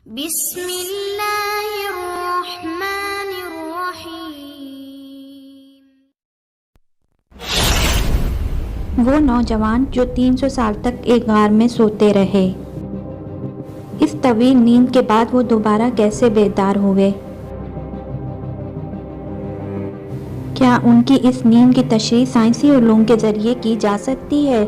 بسم اللہ الرحمن الرحیم۔ وہ نوجوان جو 300 سال تک ایک غار میں سوتے رہے، اس طویل نیند کے بعد وہ دوبارہ کیسے بیدار ہوئے؟ کیا ان کی اس نیند کی تشریح سائنسی علوم کے ذریعے کی جا سکتی ہے؟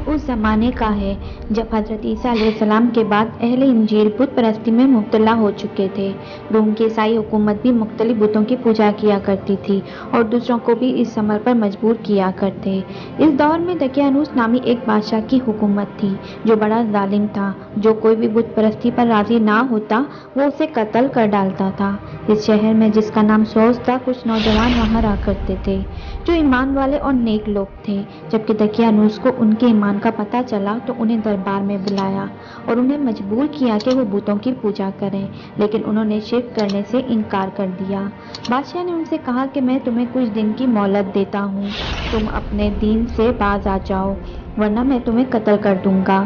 اس زمانے کا ہے جب حضرت عیسیٰ علیہ السلام کے بعد اہل انجیل بت پرستی میں مبتلا ہو چکے تھے۔ روم کی عیسائی حکومت بھی مختلف بتوں کی پوجا کیا کرتی تھی اور دوسروں کو بھی اس عمل پر مجبور کیا کرتے۔ اس دور میں دقیانوس نامی ایک بادشاہ کی حکومت تھی جو بڑا ظالم تھا۔ جو کوئی بھی بت پرستی پر راضی نہ ہوتا وہ اسے قتل کر ڈالتا تھا۔ اس شہر میں جس کا نام سوس تھا، کچھ نوجوان وہاں رہا کرتے تھے جو ایمان والے اور نیک لوگ تھے۔ جبکہ دقیانوس کو ان کے ایمان کا پتہ چلا تو انہیں دربار میں بلایا اور انہیں مجبور کیا کہ وہ بتوں کی پوجا کریں، لیکن انہوں نے شرک کرنے سے انکار کر دیا۔ بادشاہ نے ان سے کہا کہ میں تمہیں کچھ دن کی مہلت دیتا ہوں، تم اپنے دین سے باز آ جاؤ ورنہ میں تمہیں قتل کر دوں گا۔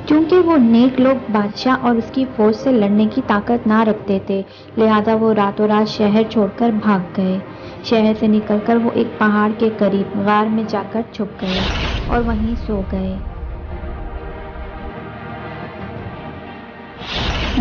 کیونکہ وہ نیک لوگ بادشاہ اور اس کی فوج سے لڑنے کی طاقت نہ رکھتے تھے، لہذا وہ راتوں رات شہر چھوڑ کر بھاگ گئے۔ شہر سے نکل کر وہ ایک پہاڑ کے قریب غار میں جا کر چھپ گئے اور وہیں سو گئے۔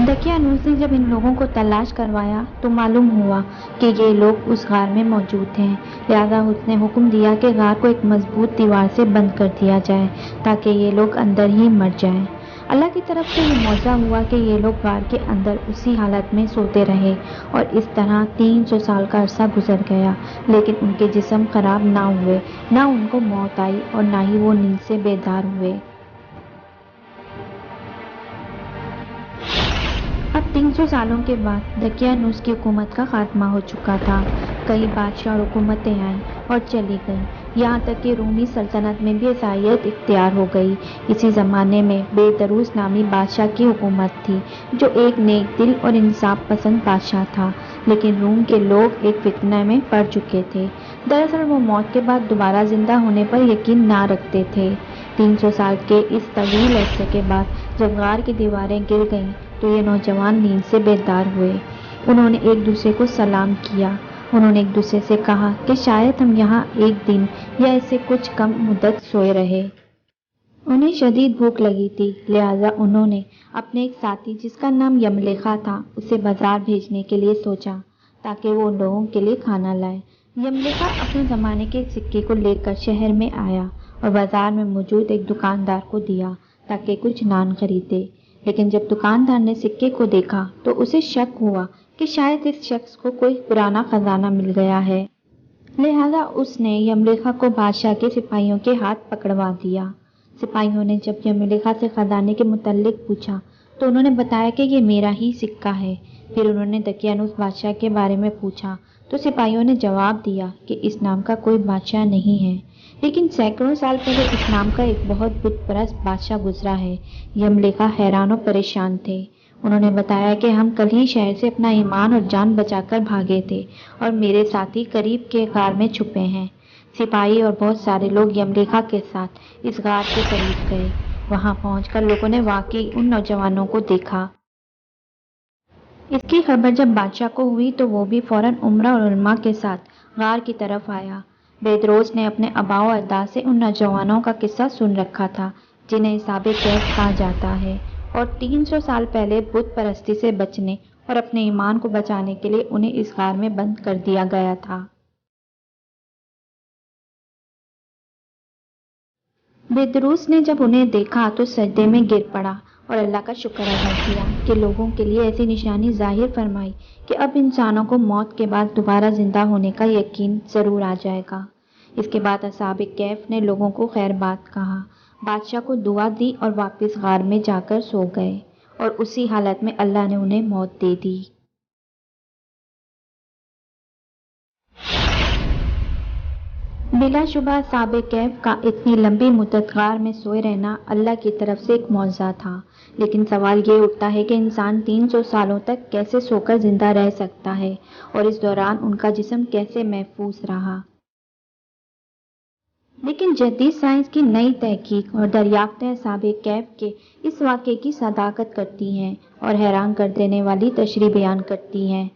دقیانوس نے جب ان لوگوں کو تلاش کروایا تو معلوم ہوا کہ یہ لوگ اس غار میں موجود ہیں، لہذا اس نے حکم دیا کہ غار کو ایک مضبوط دیوار سے بند کر دیا جائے تاکہ یہ لوگ اندر ہی مر جائیں۔ اللہ کی طرف سے یہ معجزہ ہوا کہ یہ لوگ غار کے اندر اسی حالت میں سوتے رہے اور اس طرح 300 سال کا عرصہ گزر گیا، لیکن ان کے جسم خراب نہ ہوئے، نہ ان کو موت آئی اور نہ ہی وہ نیند سے بیدار ہوئے۔ اب 300 سالوں کے بعد دقیانوس کی حکومت کا خاتمہ ہو چکا تھا۔ کئی بادشاہ اور حکومتیں آئیں اور چلی گئیں، یہاں تک کہ رومی سلطنت میں بھی عیسائیت اختیار ہو گئی۔ اسی زمانے میں بیدروس نامی بادشاہ کی حکومت تھی جو ایک نیک دل اور انصاف پسند بادشاہ تھا، لیکن روم کے لوگ ایک فتنہ میں پڑ چکے تھے۔ دراصل وہ موت کے بعد دوبارہ زندہ ہونے پر یقین نہ رکھتے تھے۔ 300 سال کے اس طویل عرصے کے بعد جب غار کی دیواریں گر گئیں تو یہ نوجوان نیند سے بیدار ہوئے۔ انہوں نے ایک دوسرے کو سلام کیا۔ انہوں نے ایک دوسرے سے کہا کہ شاید ہم یہاں ایک دن یا اس سے کچھ کم مدت سوئے رہے۔ انہیں شدید بھوک لگی تھی، لہذا انہوں نے اپنے ایک ساتھی جس کا نام یملیخا تھا اسے بازار بھیجنے کے لیے سوچا تاکہ وہ ان لوگوں کے لیے کھانا لائے۔ یملیخا اپنے زمانے کے ایک سکے کو لے کر شہر میں آیا اور بازار میں موجود ایک دکاندار کو دیا تاکہ کچھ نان خریدے، لیکن جب دکاندار نے سکے کو دیکھا تو اسے شک ہوا کہ شاید اس شخص کو کوئی پرانا خزانہ مل گیا ہے، لہذا اس نے یملیخا کو بادشاہ کے سپاہیوں کے ہاتھ پکڑوا دیا۔ سپاہیوں نے جب یملیخا سے خزانے کے متعلق پوچھا تو انہوں نے بتایا کہ یہ میرا ہی سکہ ہے۔ پھر انہوں نے دقیانوس بادشاہ کے بارے میں پوچھا تو سپاہیوں نے جواب دیا کہ اس نام کا کوئی بادشاہ نہیں ہے، لیکن سینکڑوں سال پہلے اس نام کا ایک بہت بت پرست بادشاہ گزرا ہے۔ یملیخا حیران و پریشان تھے۔ انہوں نے بتایا کہ ہم کل ہی شہر سے اپنا ایمان اور جان بچا کر بھاگے تھے اور میرے ساتھی قریب کے غار میں چھپے ہیں۔ سپاہی اور بہت سارے لوگ یملیخا کے ساتھ اس غار کے قریب گئے۔ وہاں پہنچ کر لوگوں نے واقعی ان نوجوانوں کو دیکھا۔ اس کی خبر جب بادشاہ کو ہوئی تو وہ بھی فوراً عمرہ اور علماء کے ساتھ غار کی طرف آیا۔ بیدروس نے اپنے آباء و اجداد سے ان نوجوانوں کا قصہ سن رکھا تھا جنہیں اصحاب کہف کہا جاتا ہے، اور 300 سال پہلے بت پرستی سے بچنے اور اپنے ایمان کو بچانے کے لیے انہیں اس غار میں بند کر دیا گیا تھا۔ بیدروس نے جب انہیں دیکھا تو سجدے میں گر پڑا اور اللہ کا شکر ادا کیا کہ لوگوں کے لیے ایسی نشانی ظاہر فرمائی کہ اب انسانوں کو موت کے بعد دوبارہ زندہ ہونے کا یقین ضرور آ جائے گا۔ اس کے بعد اصحاب کہف نے لوگوں کو خیر بات کہا، بادشاہ کو دعا دی اور واپس غار میں جا کر سو گئے، اور اسی حالت میں اللہ نے انہیں موت دے دی۔ بلا شبہ اصحاب کہف کا اتنی لمبی مدت غار میں سوئے رہنا اللہ کی طرف سے ایک معجزہ تھا، لیکن سوال یہ اٹھتا ہے کہ انسان 300 سالوں تک کیسے سو کر زندہ رہ سکتا ہے اور اس دوران ان کا جسم کیسے محفوظ رہا۔ لیکن جدید سائنس کی نئی تحقیق اور دریافتیں اصحاب کہف کے اس واقعے کی صداقت کرتی ہیں اور حیران کر دینے والی تشریح بیان کرتی ہیں۔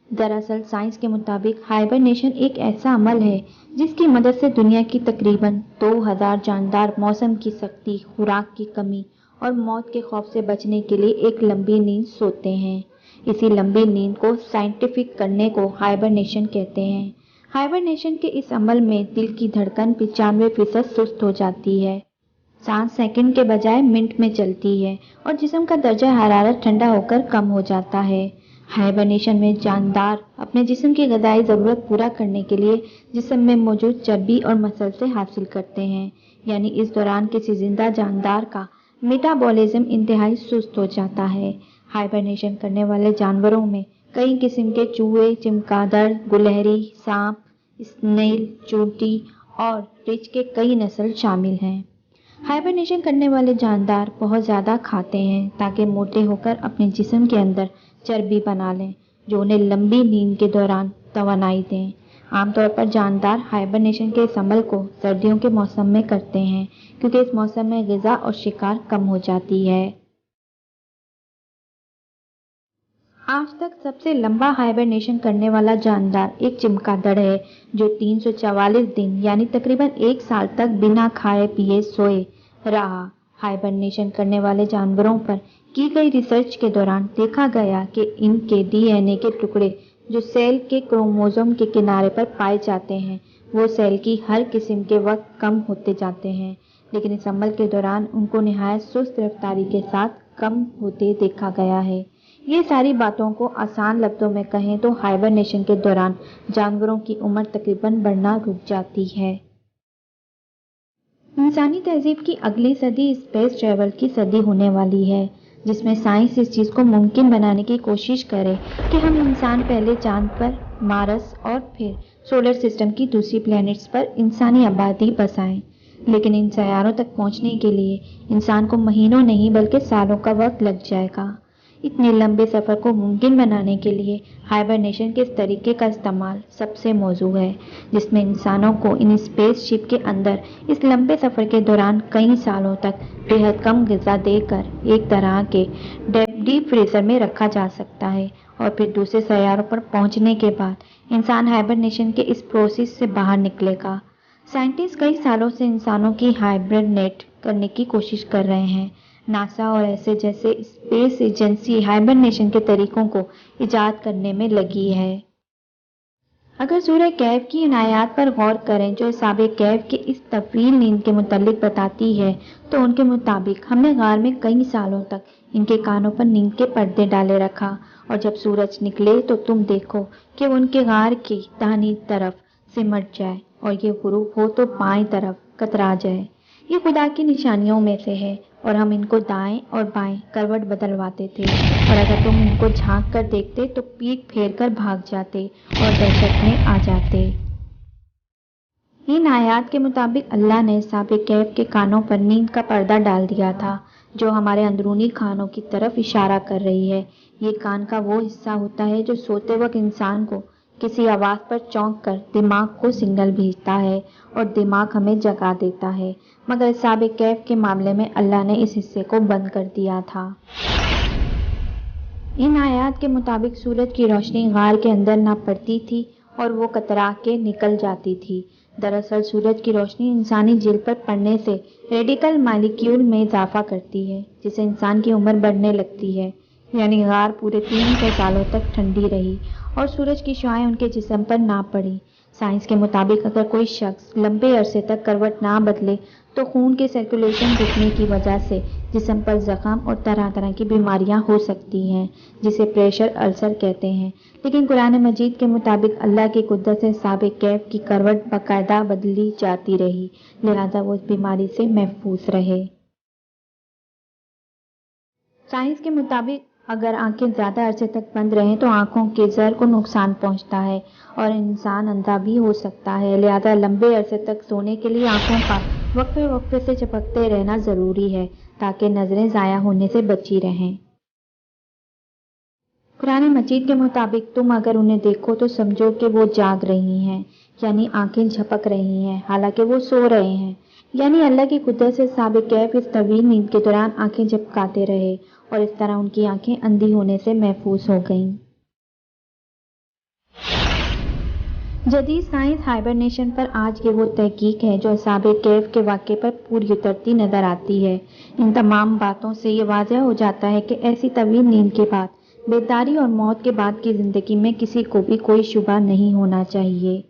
دراصل سائنس کے مطابق ہائبرنیشن ایک ایسا عمل ہے جس کی مدد سے دنیا کی تقریباً 2000 جاندار موسم کی سختی، خوراک کی کمی اور موت کے خوف سے بچنے کے لیے ایک لمبی نیند سوتے ہیں۔ اسی لمبی نیند کو سائنٹیفک کرنے کو ہائبرنیشن کہتے ہیں۔ ہائبرنیشن کے اس عمل میں دل کی دھڑکن 95% سست ہو جاتی ہے، سانس سیکنڈ کے بجائے منٹ میں چلتی ہے اور جسم کا درجہ حرارت ٹھنڈا ہو کر کم ہو جاتا ہے۔ ہائبرنیشن میں جاندار اپنے جسم کی غذائی ضرورت پورا کرنے کے لیے جسم میں موجود چربی اور مسل سے حاصل کرتے ہیں، یعنی اس دوران کسی زندہ جاندار کا میٹابولزم انتہائی سست ہو جاتا ہے۔ ہائبرنیشن کرنے والے جانوروں میں کئی قسم کے چوہے، چمگادڑ، گلہری، سانپ، اسنیل، چونٹی اور ریچھ کے کئی نسل شامل ہیں۔ ہائبرنیشن کرنے والے جاندار بہت زیادہ کھاتے ہیں تاکہ موٹے ہو کر اپنے جسم کے اندر چربی بنا لیں جو انہیں لمبی نیند کے دوران توانائی دیں۔ عام طور پر جاندار ہائبرنیشن کے اس عمل کو سردیوں کے موسم میں کرتے ہیں کیونکہ اس موسم میں غذا اور شکار کم ہو جاتی ہے۔ آج تک سب سے لمبا ہائبرنیشن کرنے والا جاندار ایک چمگادڑ ہے جو 344 دن یعنی تقریباً 1 سال تک بنا کھائے پیے سوئے رہا۔ ہائبرنیشن کرنے والے جانوروں پر کی گئی ریسرچ کے دوران دیکھا گیا کہ ان کے ڈی این اے کے ٹکڑے جو سیل کے کروموزوم کے کنارے پر پائے جاتے ہیں وہ سیل کی ہر قسم کے وقت کم ہوتے جاتے ہیں، لیکن اس عمل کے دوران ان کو نہایت سست رفتاری کے ساتھ کم ہوتے دیکھا گیا ہے۔ یہ ساری باتوں کو آسان لفظوں میں کہیں تو ہائبرنیشن کے دوران جانوروں کی عمر تقریباً بڑھنا رک جاتی ہے۔ انسانی تہذیب کی اگلی صدی اسپیس ٹریول کی صدی ہونے والی ہے جس میں سائنس اس چیز کو ممکن بنانے کی کوشش کرے کہ ہم انسان پہلے چاند پر، مارس اور پھر سولر سسٹم کی دوسری پلینٹس پر انسانی آبادی بسائیں، لیکن ان سیاروں تک پہنچنے کے لیے انسان کو مہینوں نہیں بلکہ سالوں کا وقت لگ جائے گا۔ اتنے لمبے سفر کو ممکن بنانے کے لیے ہائبرنیشن کے اس طریقے کا استعمال سب سے موزوں ہے جس میں انسانوں کو ان اسپیس شپ کے اندر اس لمبے سفر کے دوران کئی سالوں تک بے حد کم غذا دے کر ایک طرح کے ڈیپ فریزر میں رکھا جا سکتا ہے، اور پھر دوسرے سیاروں پر پہنچنے کے بعد انسان ہائبرنیشن کے اس پروسیس سے باہر نکلے گا۔ سائنٹسٹ کئی سالوں سے انسانوں کی ہائبرنیٹ کرنے کی کوشش کر رہے ہیں۔ ناسا اور ایسے جیسے اسپیس ایجنسی ہائبرنیشن کے طریقوں کو ایجاد کرنے میں لگی ہے۔ اگر سورہ کہف کی ان آیات پر غور کریں جو اصحاب کہف کے اس طویل نیند کے متعلق بتاتی ہے تو ان کے مطابق ہم نے غار میں کئی سالوں تک ان کے کانوں پر نیند کے پردے ڈالے رکھا، اور جب سورج نکلے تو تم دیکھو کہ وہ ان کے غار کی داہنی طرف سمٹ جائے اور یہ غروب ہو تو بائیں طرف کترا جائے۔ یہ خدا کی نشانیوں میں سے ہے، اور ہم ان کو دائیں اور بائیں کروٹ بدلواتے تھے، اور اگر تم ان کو جھانک کر دیکھتے تو پیٹھ پھیر کر بھاگ جاتے اور دہشت میں آ جاتے۔ ان آیات کے مطابق اللہ نے اصحاب کہف کے کانوں پر نیند کا پردہ ڈال دیا تھا جو ہمارے اندرونی کانوں کی طرف اشارہ کر رہی ہے۔ یہ کان کا وہ حصہ ہوتا ہے جو سوتے وقت انسان کو کسی آواز پر چونک کر دماغ کو سگنل بھیجتا ہے اور دماغ ہمیں جگا دیتا ہے، مگر اصحاب کہف کے معاملے میں اللہ نے اس حصے کو بند کر دیا تھا۔ ان آیات کے مطابق سورج کی روشنی غار کے اندر نہ پڑتی تھی اور وہ کترا کے نکل جاتی تھی۔ دراصل سورج کی روشنی انسانی جلد پر پڑنے سے ریڈیکل مالیکیول میں اضافہ کرتی ہے جس سے انسان کی عمر بڑھنے لگتی ہے، یعنی غار پورے 300 سالوں تک ٹھنڈی رہی اور سورج کی شعاعیں ان کے جسم پر نہ پڑی۔ سائنس کے مطابق اگر کوئی شخص لمبے عرصے تک کروٹ نہ بدلے تو خون کے سرکولیشن رکنے کی وجہ سے جسم پر زخم اور طرح طرح کی بیماریاں ہو سکتی ہیں جسے پریشر السر کہتے ہیں، لیکن قرآن مجید کے مطابق اللہ کی قدرت سے اصحاب کہف کی کروٹ باقاعدہ بدلی جاتی رہی، لہذا وہ اس بیماری سے محفوظ رہے۔ سائنس کے مطابق اگر آنکھیں زیادہ عرصے تک بند رہیں تو آنکھوں کے زر کو نقصان پہنچتا ہے اور انسان اندھا بھی ہو سکتا ہے، لہذا لمبے عرصے تک سونے کے لیے آنکھوں کا وقفے وقفے سے جھپکتے رہنا ضروری ہے تاکہ نظریں ضائع ہونے سے بچی رہیں۔ قرآن مجید کے مطابق تم اگر انہیں دیکھو تو سمجھو کہ وہ جاگ رہی ہیں، یعنی آنکھیں جھپک رہی ہیں حالانکہ وہ سو رہے ہیں، یعنی اللہ کی قدرت سے اصحاب کہف اس طویل نیند کے دوران آنکھیں جھپکاتے رہے اور اس طرح ان کی آنکھیں اندھی ہونے سے محفوظ ہو گئیں۔ جدید سائنس ہائبرنیشن پر آج کی وہ تحقیق ہے جو اصحاب کہف کے واقعے پر پوری اترتی نظر آتی ہے۔ ان تمام باتوں سے یہ واضح ہو جاتا ہے کہ ایسی طویل نیند کے بعد بیداری اور موت کے بعد کی زندگی میں کسی کو بھی کوئی شبہ نہیں ہونا چاہیے۔